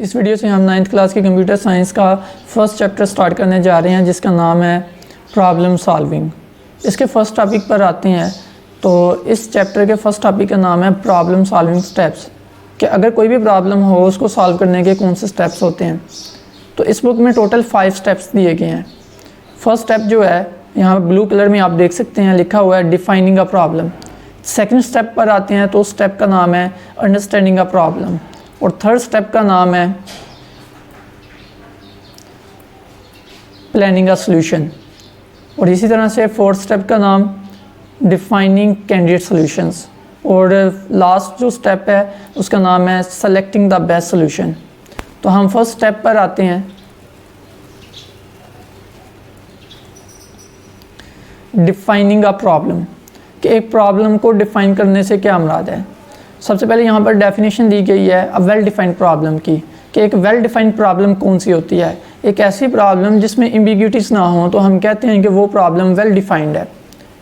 इस वीडियो से हम 9th क्लास की कंप्यूटर साइंस का फर्स्ट चैप्टर स्टार्ट करने जा रहे हैं जिसका नाम है प्रॉब्लम सॉल्विंग। इसके फर्स्ट टॉपिक पर आते हैं तो इस चैप्टर के फर्स्ट टॉपिक का नाम है प्रॉब्लम सॉल्विंग स्टेप्स, कि अगर कोई भी प्रॉब्लम हो उसको सॉल्व करने के कौन से स्टेप्स होते हैं। तो इस बुक में टोटल 5 स्टेप्स दिए गए हैं। फर्स्ट स्टेप जो है यहाँ ब्लू कलर में आप देख सकते हैं लिखा हुआ है defining a problem. Second step पर आते हैं तो स्टेप का नाम है अंडरस्टैंडिंग अ प्रॉब्लम और थर्ड स्टेप का नाम है प्लानिंग अ सॉल्यूशन और इसी तरह से फोर्थ स्टेप का नाम डिफाइनिंग कैंडिडेट सॉल्यूशंस और लास्ट जो स्टेप है उसका नाम है सेलेक्टिंग द बेस्ट सॉल्यूशन। तो हम फर्स्ट स्टेप पर आते हैं डिफाइनिंग अ प्रॉब्लम, कि एक प्रॉब्लम को डिफाइन करने से क्या मुराद है। सबसे पहले यहाँ पर डेफिनेशन दी गई है अ वेल डिफाइंड प्रॉब्लम की, कि एक वेल डिफाइंड प्रॉब्लम कौन सी होती है। एक ऐसी प्रॉब्लम जिसमें एम्बिग्यूटीज ना हो तो हम कहते हैं कि वो प्रॉब्लम वेल डिफाइंड है।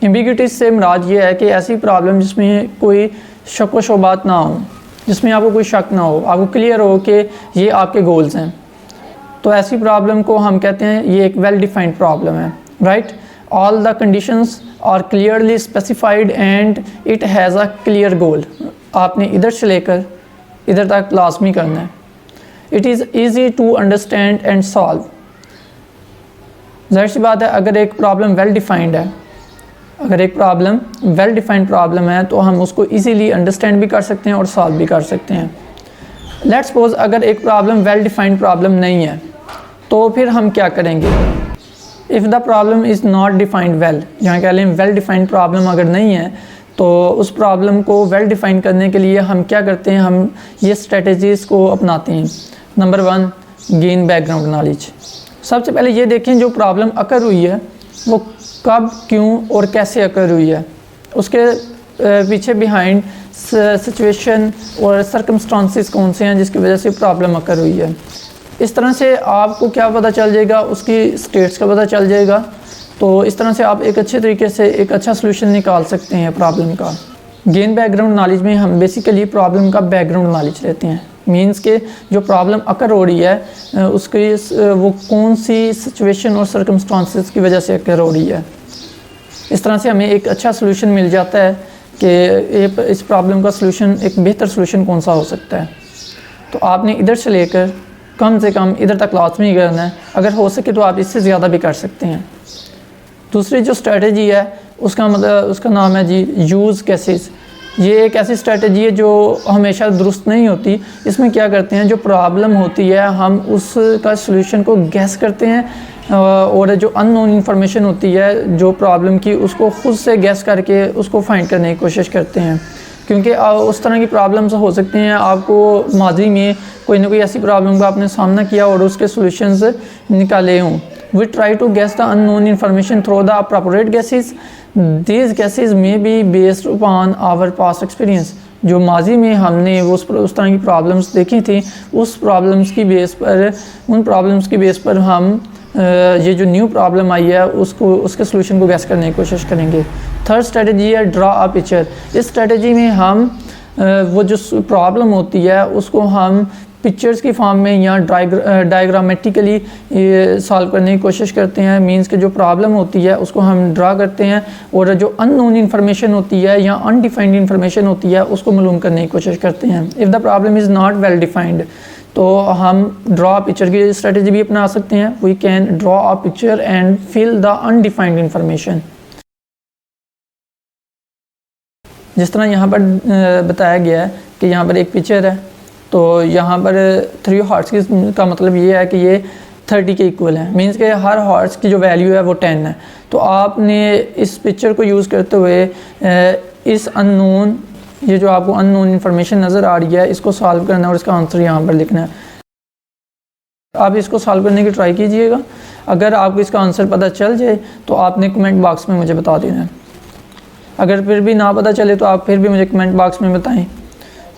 एम्बिग्यूटीज से मुराद ये है कि ऐसी प्रॉब्लम जिसमें कोई शक व शुबात ना हो, जिसमें आपको कोई शक ना हो, आपको क्लियर हो कि ये आपके गोल्स हैं, तो ऐसी प्रॉब्लम को हम कहते हैं ये एक वेल डिफाइंड प्रॉब्लम है। Right, all the conditions are clearly specified and it has a clear goal. आपने इधर से लेकर इधर तक लाजमी करना है। It is easy to understand and solve. जाहिर सी बात है अगर एक प्रॉब्लम वेल डिफाइंड है, अगर एक प्रॉब्लम वेल डिफाइंड प्रॉब्लम है तो हम उसको इजीली अंडरस्टैंड भी कर सकते हैं और सॉल्व भी कर सकते हैं। लेट्स सपोज अगर एक प्रॉब्लम वेल डिफाइंड प्रॉब्लम नहीं है तो फिर हम क्या करेंगे। If the problem is not defined well, यहाँ कह लें वेल डिफाइंड प्रॉब्लम अगर नहीं है तो उस प्रॉब्लम को वेल डिफाइन करने के लिए हम क्या करते हैं, हम ये स्ट्रेटजीज़ को अपनाते हैं। Number 1, gain background knowledge. सबसे पहले ये देखें जो प्रॉब्लम अकर हुई है वो कब, क्यों और कैसे अकर हुई है, उसके पीछे बिहाइंड सिचुएशन और सर्कमस्टांसिस कौन से हैं जिसकी वजह से प्रॉब्लम अकर हुई है। इस तरह से आपको क्या पता चल जाएगा, उसकी स्टेट्स का पता चल जाएगा। तो इस तरह से आप एक अच्छे तरीके से एक अच्छा सलूशन निकाल सकते हैं प्रॉब्लम का। गेन बैकग्राउंड नॉलेज में हम बेसिकली प्रॉब्लम का बैकग्राउंड नॉलेज लेते हैं। मींस के जो प्रॉब्लम अकर हो रही है उसकी वो कौन सी सिचुएशन और सर्कमस्टांसिस की वजह से अकर हो रही है। इस तरह से हमें एक अच्छा सलूशन मिल जाता है कि इस प्रॉब्लम का सलूशन, एक बेहतर सलूशन कौन सा हो सकता है। तो आपने इधर से लेकर कम से कम इधर तक लाजमी करना है, अगर हो सके तो आप इससे ज़्यादा भी कर सकते हैं। दूसरी जो स्ट्रेटजी है उसका नाम है जी यूज़ केसेस। ये एक ऐसी स्ट्रेटजी है जो हमेशा दुरुस्त नहीं होती। इसमें क्या करते हैं, जो प्रॉब्लम होती है हम उसका सलूशन को गैस करते हैं और जो अननोन इन्फॉर्मेशन होती है जो प्रॉब्लम की उसको ख़ुद से गैस करके उसको फाइंड करने की कोशिश करते हैं। क्योंकि उस तरह की प्रॉब्लम्स हो सकती हैं, आपको माजी में कोई ना कोई ऐसी प्रॉब्लम का आपने सामना किया और उसके सॉल्यूशंस निकाले हों। We try to guess the unknown information through the appropriate guesses. These guesses may be based upon our past experience. जो माजी में हमने उस तरह की प्रॉब्लम्स देखी थी, उस प्रॉब्लम्स की बेस पर, उन प्रॉब्लम्स की बेस पर हम ये जो न्यू प्रॉब्लम आई है उसके सलूशन को गैस करने की कोशिश करेंगे। थर्ड स्ट्रेटजी है ड्रा अ पिक्चर। इस स्ट्रेटजी में हम वो जो प्रॉब्लम होती है उसको हम पिक्चर्स की फॉर्म में या डायग्रामेटिकली सॉल्व करने की कोशिश करते हैं। मींस के जो प्रॉब्लम होती है उसको हम ड्रा करते हैं और जो अननोन इन्फॉर्मेशन होती है या अनडिफाइंड इन्फॉर्मेशन होती है उसको मालूम करने की कोशिश करते हैं। If the problem is not well defined तो हम ड्रॉ पिक्चर की स्ट्रेटजी भी अपना सकते हैं। We can draw a picture and fill the undefined information. जिस तरह यहाँ पर बताया गया है कि यहाँ पर एक पिक्चर है, तो यहाँ पर 3 हार्ट्स का मतलब ये है कि ये 30 के इक्वल है। मींस के हर हार्ट्स की जो वैल्यू है वो 10 है। तो आपने इस पिक्चर को यूज़ करते हुए इस अननोन, ये जो आपको अननोन इन्फॉर्मेशन नज़र आ रही है, इसको सॉल्व करना है और इसका आंसर यहाँ पर लिखना है। आप इसको सॉल्व करने की ट्राई कीजिएगा। अगर आपको इसका आंसर पता चल जाए तो आपने कमेंट बॉक्स में मुझे बता देना है। अगर फिर भी ना पता चले तो आप फिर भी मुझे कमेंट बॉक्स में बताएं।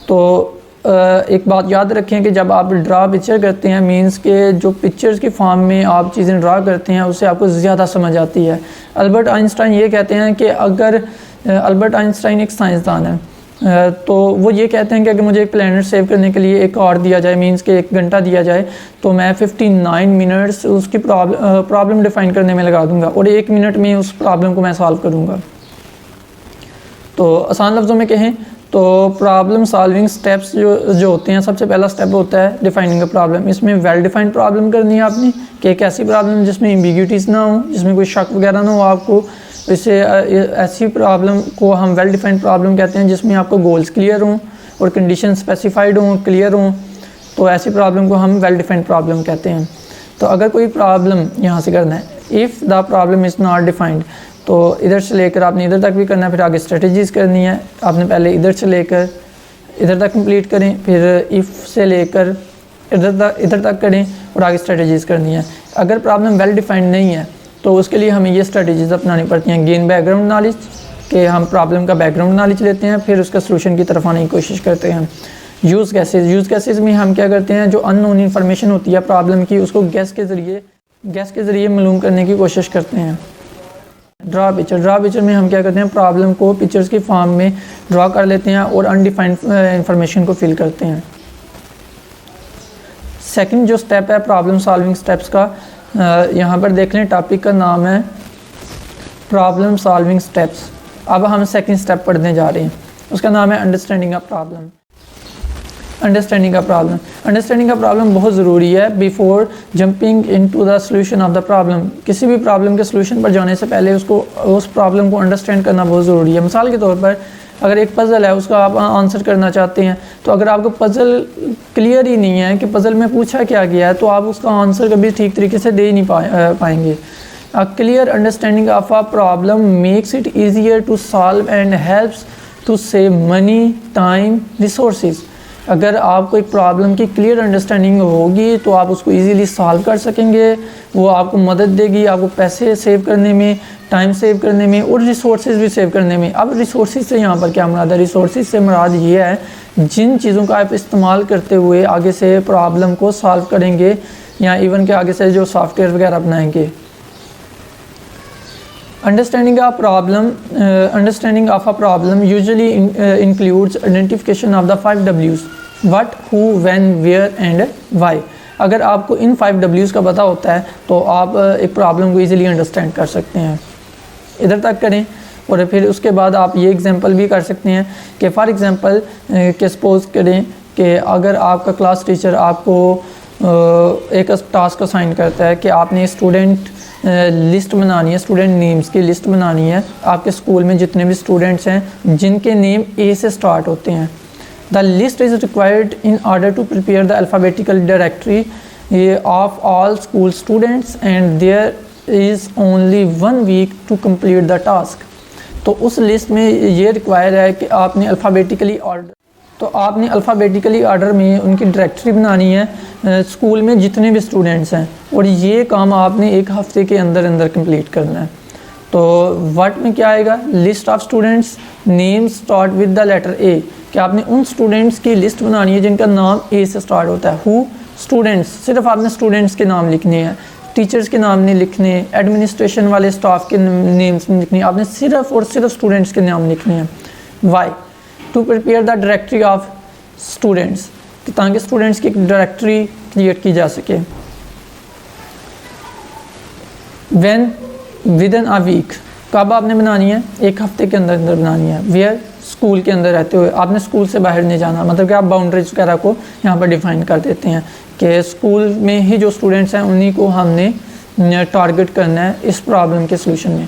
तो एक बात याद रखें कि जब आप ड्रा पिक्चर करते हैं, मींस के जो पिक्चर्स की फॉर्म में आप चीज़ें ड्रा करते हैं उससे आपको ज़्यादा समझ आती है। अल्बर्ट आइंस्टाइन ये कहते हैं कि अगर अल्बर्ट आइंस्टाइन एक साइंसदान है तो वो ये कहते हैं कि अगर मुझे एक प्लानट सेव करने के लिए एक और दिया जाए, मींस के 1 घंटा दिया जाए, तो मैं 59 मिनट्स उसकी प्रॉब्लम डिफाइन करने में लगा दूंगा और 1 मिनट में उस प्रॉब्लम को मैं सॉल्व करूँगा। तो आसान लफ्ज़ों में कहें तो प्रॉब्लम सॉल्विंग स्टेप्स जो होते हैं, सबसे पहला स्टेप होता है डिफाइनिंग अ प्रॉब्लम। इसमें वेल डिफाइंड प्रॉब्लम करनी है आपने कि एक ऐसी प्रॉब्लम जिसमें एम्बिग्यूटीज़ ना हो, जिसमें कोई शक वगैरह ना हो आपको। इससे ऐसी प्रॉब्लम को हम वेल डिफाइंड प्रॉब्लम कहते हैं जिसमें आपको गोल्स क्लियर हों और कंडीशन स्पेसिफाइड हों, क्लियर हों, तो ऐसी प्रॉब्लम को हम वेल डिफाइंड प्रॉब्लम कहते हैं। तो अगर कोई प्रॉब्लम यहाँ से करना है, if the problem is not defined, तो इधर से लेकर आपने इधर तक भी करना है, फिर आगे स्ट्रेटजीज़ करनी है। आपने पहले इधर से लेकर इधर तक कंप्लीट करें, फिर इफ़ से लेकर इधर तक करें और आगे स्ट्रेटजीज़ करनी है। अगर प्रॉब्लम वेल डिफाइंड नहीं है तो उसके लिए हमें ये स्ट्रेटजीज़ अपनानी पड़ती हैं। गेन बैकग्राउंड नॉलेज, कि हम प्रॉब्लम का बैकग्राउंड नॉलेज लेते हैं, फिर उसका सलूशन की तरफ आने की कोशिश करते हैं। यूज़ केसेस में हम क्या करते हैं, जो अननोन इन्फॉर्मेशन होती है प्रॉब्लम की, उसको गैस के ज़रिए मालूम करने की कोशिश करते हैं। ड्रा पिक्चर में हम क्या करते हैं, प्रॉब्लम को पिक्चर्स की फॉर्म में ड्रा कर लेते हैं और अनडिफाइंड इंफॉर्मेशन को फिल करते हैं। सेकंड जो स्टेप है प्रॉब्लम सॉल्विंग स्टेप्स का, यहाँ पर देख लें, टॉपिक का नाम है प्रॉब्लम सॉल्विंग स्टेप्स। अब हम सेकंड स्टेप पढ़ने जा रहे हैं, उसका नाम है अंडरस्टैंडिंग अ प्रॉब्लम। अंडरस्टैंडिंग का प्रॉब्लम बहुत ज़रूरी है before jumping into the solution of the problem. किसी भी प्रॉब्लम के सॉल्यूशन पर जाने से पहले उस प्रॉब्लम को अंडरस्टैंड करना बहुत ज़रूरी है। मिसाल के तौर पर अगर एक पज़ल है, उसका आप आंसर करना चाहते हैं, तो अगर आपको पज़ल क्लियर ही नहीं है कि पज़ल में पूछा क्या गया है, तो आप उसका आंसर कभी ठीक तरीके से दे ही नहीं पाएंगे। A clear understanding of a problem makes it easier to solve and helps to save money, time, resources. अगर आपको एक प्रॉब्लम की क्लियर अंडरस्टैंडिंग होगी तो आप उसको इजीली सॉल्व कर सकेंगे, वो आपको मदद देगी आपको पैसे सेव करने में, टाइम सेव करने में और रिसोर्सेज भी सेव करने में। अब रिसोर्सेज से यहाँ पर क्या मुराद है, रिसोर्सेज से मुराद ये है जिन चीज़ों का आप इस्तेमाल करते हुए आगे से प्रॉब्लम को सॉल्व करेंगे या इवन के आगे से जो सॉफ्टवेयर वगैरह अपनाएंगे। Understanding of a problem usually includes identification of the 5 W's: what, who, when, where and why. अगर आपको इन 5 W's का पता होता है तो आप एक प्रॉब्लम को इजीली अंडरस्टैंड कर सकते हैं। इधर तक करें और फिर उसके बाद आप ये एग्जांपल भी कर सकते हैं कि फॉर एग्जांपल के सपोज करें कि अगर आपका क्लास टीचर आपको एक टास्क असाइन करता है कि आपने स्टूडेंट लिस्ट बनानी है, स्टूडेंट नेम्स की लिस्ट बनानी है आपके स्कूल में जितने भी स्टूडेंट्स हैं जिनके नेम ए से स्टार्ट होते हैं। The list is required in order to prepare the alphabetical directory of all school students and there is only 1 week to complete the task. तो उस लिस्ट में ये रिक्वायर है कि आपने अल्फ़ाबेटिकली ऑर्डर में उनकी डायरेक्टरी बनानी है स्कूल में जितने भी स्टूडेंट्स हैं, और ये काम आपने 1 हफ्ते के अंदर कंप्लीट करना है। तो व्हाट में क्या आएगा, list of students, name start with the letter A, कि आपने उन स्टूडेंट्स की लिस्ट बनानी है जिनका नाम ए से स्टार्ट होता है। हु, स्टूडेंट्स, सिर्फ आपने स्टूडेंट्स के नाम लिखने हैं, टीचर्स के नाम नहीं लिखने, एडमिनिस्ट्रेशन वाले स्टाफ के नेम्स नहीं लिखने, आपने सिर्फ और सिर्फ स्टूडेंट्स के नाम लिखने हैं। Why, to prepare the directory of students, ताकि स्टूडेंट्स की एक डायरेक्टरी क्रिएट की जा सके। When, within a week, कब आपने बनानी है, 1 हफ्ते के अंदर बनानी है। वेयर, स्कूल के अंदर रहते हुए, आपने स्कूल से बाहर नहीं जाना, मतलब कि आप बाउंड्रीज वगैरह को यहाँ पर डिफाइन कर देते हैं कि स्कूल में ही जो स्टूडेंट्स हैं उन्हीं को हमने टारगेट करना है इस प्रॉब्लम के सलूशन में।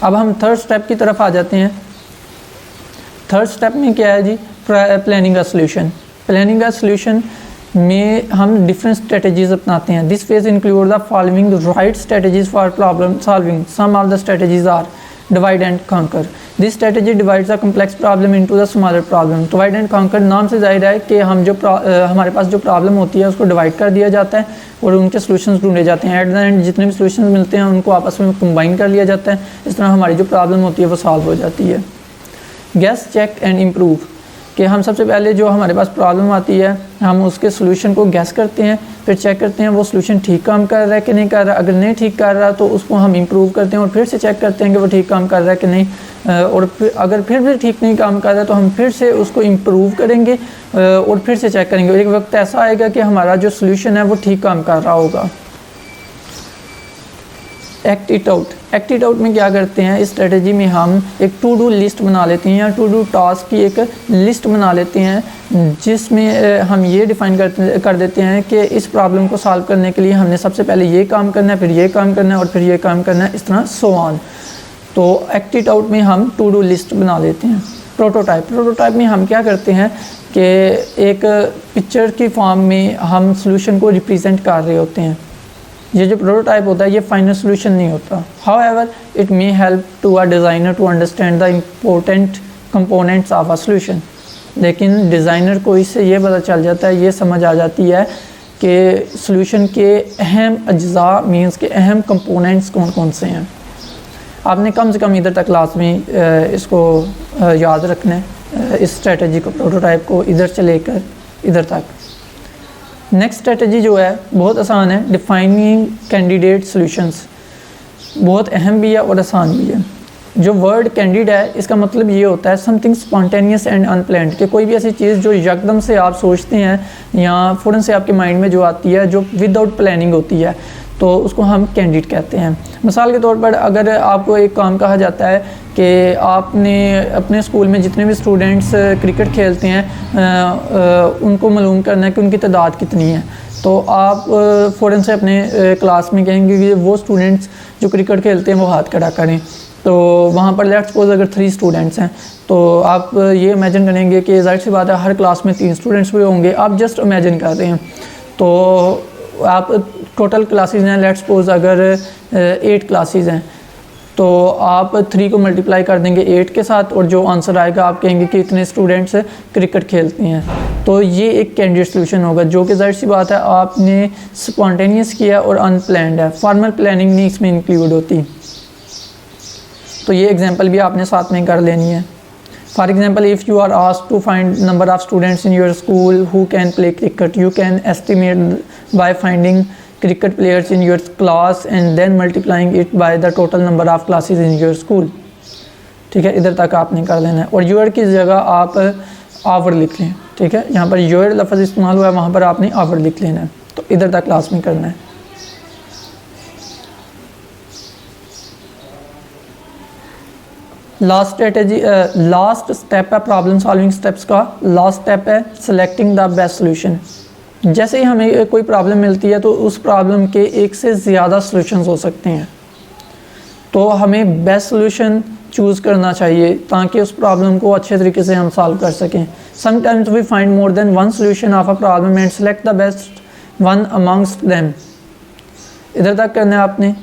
अब हम थर्ड स्टेप की तरफ आ जाते हैं। थर्ड स्टेप में क्या है जी, प्लानिंग का सलूशन। प्लानिंग का सलूशन में हम डिफरेंट स्ट्रेटजीज अपनाते हैं। This phase include the following right strategies for problem solving. Some of the strategies are divide and conquer. This strategy divides the complex problem into the smaller problem. Divide and conquer नाम से जाहिर है कि हम जो हमारे पास जो problem होती है उसको डिवाइड कर दिया जाता है और उनके सॉल्यूशंस ढूंढे जाते हैं। एट द एंड जितने भी सॉल्यूशंस मिलते हैं उनको आपस में कंबाइन कर लिया जाता है। इस तरह हमारी जो प्रॉब्लम होती है वो सॉल्व हो जाती है। Guess, check and improve. कि हम सबसे पहले जो हमारे पास प्रॉब्लम आती है हम उसके सोल्यूशन को गैस करते हैं, फिर चेक करते हैं वो सोल्यूशन ठीक काम कर रहा है कि नहीं कर रहा। अगर नहीं ठीक कर रहा तो उसको हम इम्प्रूव करते हैं और फिर से चेक करते हैं कि वो ठीक काम कर रहा है कि नहीं। और फिर अगर फिर भी ठीक नहीं काम कर रहा तो हम फिर से उसको इम्प्रूव करेंगे और फिर से चेक करेंगे। एक वक्त ऐसा आएगा कि हमारा जो सोल्यूशन है वो ठीक काम कर रहा होगा। Act it out. Act it out में क्या करते हैं, इस स्ट्रेटजी में हम एक टू डू लिस्ट बना लेते हैं या टू डू टास्क की एक लिस्ट बना लेते हैं, जिसमें हम ये डिफ़ाइन कर देते हैं कि इस प्रॉब्लम को सॉल्व करने के लिए हमने सबसे पहले ये काम करना है, फिर ये काम करना है और फिर ये काम करना है, इस तरह सो ऑन। तो एक्ट इट आउट में हम टू डू लिस्ट बना लेते हैं। प्रोटोटाइप में हम क्या करते हैं कि एक पिक्चर की फॉर्म में हम सोल्यूशन को रिप्रेजेंट कर रहे होते हैं। ये जो प्रोटोटाइप होता है ये फाइनल सोल्यूशन नहीं होता। However it may help to a designer to understand the important components of a solution. लेकिन डिज़ाइनर को इससे ये पता चल जाता है, ये समझ आ जाती है कि सोल्यूशन के अहम अज्जा मीन्स के अहम कंपोनेंट्स कौन कौन से हैं। आपने कम से कम इधर तक क्लास में इसको याद रखना है, इस स्ट्रेटजी को, प्रोटोटाइप को इधर से लेकर इधर तक। नेक्स्ट स्ट्रेटजी जो है बहुत आसान है, डिफाइनिंग कैंडिडेट सॉल्यूशंस। बहुत अहम भी है और आसान भी है। जो वर्ड कैंडिड है इसका मतलब ये होता है समथिंग स्पॉन्टेनियस एंड अनप्लान्ड, कि कोई भी ऐसी चीज़ जो यकदम से आप सोचते हैं या फ़ौरन से आपके माइंड में जो आती है, जो विदाउट प्लानिंग होती है, तो उसको हम कैंडिड कहते हैं। मिसाल के तौर पर अगर आपको एक काम कहा जाता है कि आपने अपने स्कूल में जितने भी स्टूडेंट्स क्रिकेट खेलते हैं उनको मालूम करना है कि उनकी तादाद कितनी है, तो आप फ़ौरन से अपने क्लास में कहेंगे कि वो स्टूडेंट्स जो क्रिकेट खेलते हैं वो हाथ खड़ा करें। तो वहाँ पर लेट्स सपोज अगर 3 स्टूडेंट्स हैं तो आप ये इमेजिन करेंगे कि ज़ाहिर सी बात है हर क्लास में 3 स्टूडेंट्स भी होंगे। आप जस्ट इमेजिन कर रहे हैं, तो आप टोटल क्लासेस हैं लेट्स सपोज अगर 8 क्लासेस हैं, तो आप 3 को मल्टीप्लाई कर देंगे 8 के साथ और जो आंसर आएगा आप कहेंगे कि इतने स्टूडेंट्स क्रिकेट खेलते हैं। तो ये एक कैंडिडेट सोल्यूशन होगा, जो कि ज़ाहिर सी बात है आपने स्पॉन्टेनियस किया और अनप्लान्ड है। फॉर्मल प्लानिंग नहीं इसमें इंक्लूड होती। तो ये एग्जांपल भी आपने साथ में कर लेनी है। For example, if you are asked to find number of students in your school who can play cricket, you can estimate by finding cricket players in your class and then multiplying it by the total number of classes in your school। ठीक है, इधर तक आपने कर लेना है। और your की जगह आप आवर लिख लें। ठीक है, यहाँ पर योर लफ्ज़ इस्तेमाल हुआ है, वहाँ पर आपने आवर लिख लेना है। तो इधर तक क्लास में करना है। लास्ट स्ट्रेटजी, लास्ट स्टेप है प्रॉब्लम सॉल्विंग स्टेप्स का। लास्ट स्टेप है सेलेक्टिंग द बेस्ट सोल्यूशन। जैसे ही हमें कोई प्रॉब्लम मिलती है तो उस प्रॉब्लम के एक से ज़्यादा सॉल्यूशंस हो सकते हैं, तो हमें बेस्ट सॉल्यूशन चूज़ करना चाहिए ताकि उस प्रॉब्लम को अच्छे तरीके से हम सॉल्व कर सकें। Sometimes we find more than one solution of a problem and select the best one amongst them. इधर तक करना है आपने।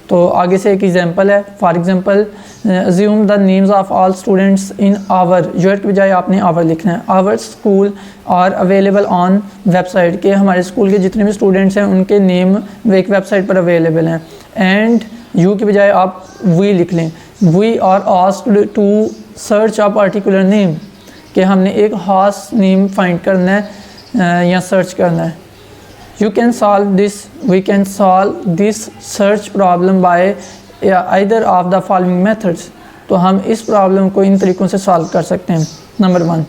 तो आगे से एक एग्जांपल है। For example, assume the names of all students in our, your के बजाय आपने आवर लिखना है। Our school are available on website, के हमारे स्कूल के जितने भी स्टूडेंट्स हैं उनके नेम एक वेबसाइट पर अवेलेबल हैं। एंड यू के बजाय आप वी लिख लें। We are asked to search a particular name, कि हमने एक खास नेम फाइंड करना है या सर्च करना है। You can solve this, we can solve this search problem by either of the following methods। तो हम इस प्रॉब्लम को इन तरीक़ों से सॉल्व कर सकते हैं। नंबर 1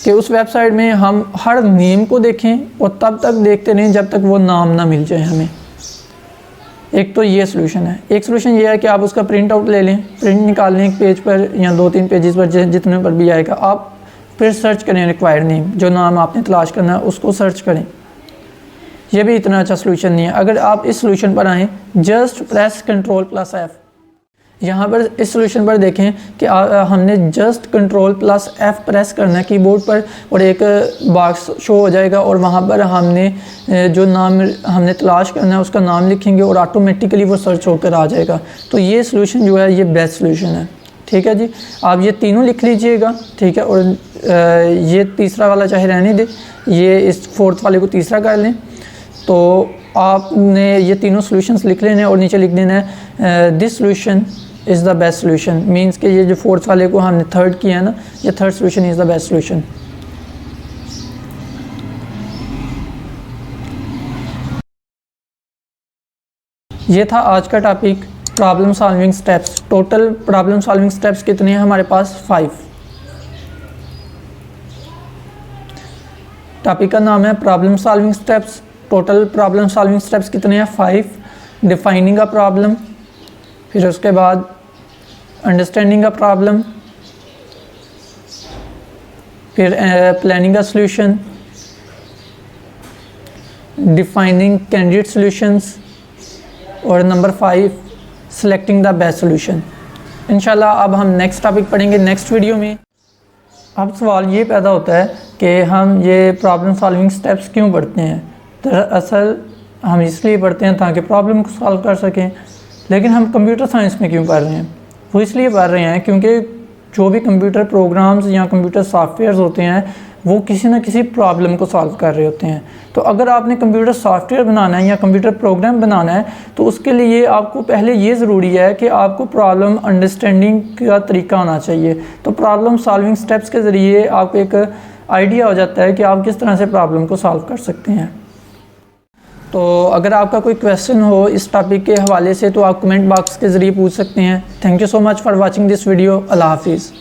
कि उस वेबसाइट में हम हर नेम को देखें और तब तक देखते रहें जब तक वो नाम ना मिल जाए हमें। एक तो ये सोल्यूशन है। एक सोल्यूशन ये है कि आप उसका प्रिंट आउट ले लें, प्रिंट निकाल लें एक पेज पर या 2-3 पेजेस पर, जितने पर भी आएगा। आप फिर सर्च करें रिक्वायर्ड नेम, जो नाम आपने तलाश करना है उसको सर्च करें। ये भी इतना अच्छा सोल्यूशन नहीं है। अगर आप इस सोल्यूशन पर आएँ, जस्ट प्रेस Ctrl+F। यहाँ पर इस सोल्यूशन पर देखें कि हमने जस्ट Ctrl+F प्रेस करना है कीबोर्ड पर और एक बॉक्स शो हो जाएगा और वहाँ पर हमने जो नाम हमने तलाश करना है उसका नाम लिखेंगे और ऑटोमेटिकली वो सर्च होकर आ जाएगा। तो ये सोल्यूशन जो है ये बेस्ट सोल्यूशन है। ठीक है जी, आप ये तीनों लिख लीजिएगा। ठीक है, और ये तीसरा वाला चाहे रहने दे, ये इस 4th वाले को तीसरा कर लें। तो आपने ये तीनों सॉल्यूशंस लिख लेने और नीचे लिख देना है this solution is the best solution, means कि ये जो फोर्थ वाले को हमने थर्ड किया है ना, ये third solution is the best solution. ये था आज का topic problem solving steps. Total problem solving steps कितने हैं हमारे पास? 5। टॉपिक का नाम है problem solving steps. Total problem solving steps कितने हैं? 5। डिफाइनिंग अ प्रॉब्लम, फिर उसके बाद अंडरस्टैंडिंग अ प्रॉब्लम, फिर planning a solution, defining candidate solutions, और number 5 selecting the best solution. इंशाल्लाह अब हम नेक्स्ट टॉपिक पढ़ेंगे नेक्स्ट वीडियो में। अब सवाल ये पैदा होता है कि हम ये प्रॉब्लम सॉल्विंग स्टेप्स क्यों पढ़ते हैं? दरअसल हम इसलिए पढ़ते हैं ताकि प्रॉब्लम को सॉल्व कर सकें। लेकिन हम कंप्यूटर साइंस में क्यों पढ़ रहे हैं? वो इसलिए पढ़ रहे हैं क्योंकि जो भी कंप्यूटर प्रोग्राम्स या कंप्यूटर सॉफ्टवेयर्स होते हैं वो किसी न किसी प्रॉब्लम को सॉल्व कर रहे होते हैं। तो अगर आपने कंप्यूटर सॉफ्टवेयर बनाना है या कंप्यूटर प्रोग्राम बनाना है तो उसके लिए आपको पहले ये ज़रूरी है कि आपको प्रॉब्लम अंडरस्टैंडिंग का तरीका आना चाहिए। तो प्रॉब्लम सॉल्विंग स्टेप्स के ज़रिए आपको एक आइडिया हो जाता है कि आप किस तरह से प्रॉब्लम को सॉल्व कर सकते हैं। तो अगर आपका कोई क्वेश्चन हो इस टॉपिक के हवाले से तो आप कमेंट बॉक्स के ज़रिए पूछ सकते हैं। Thank you so much for watching this video. अल्लाह हाफिज़।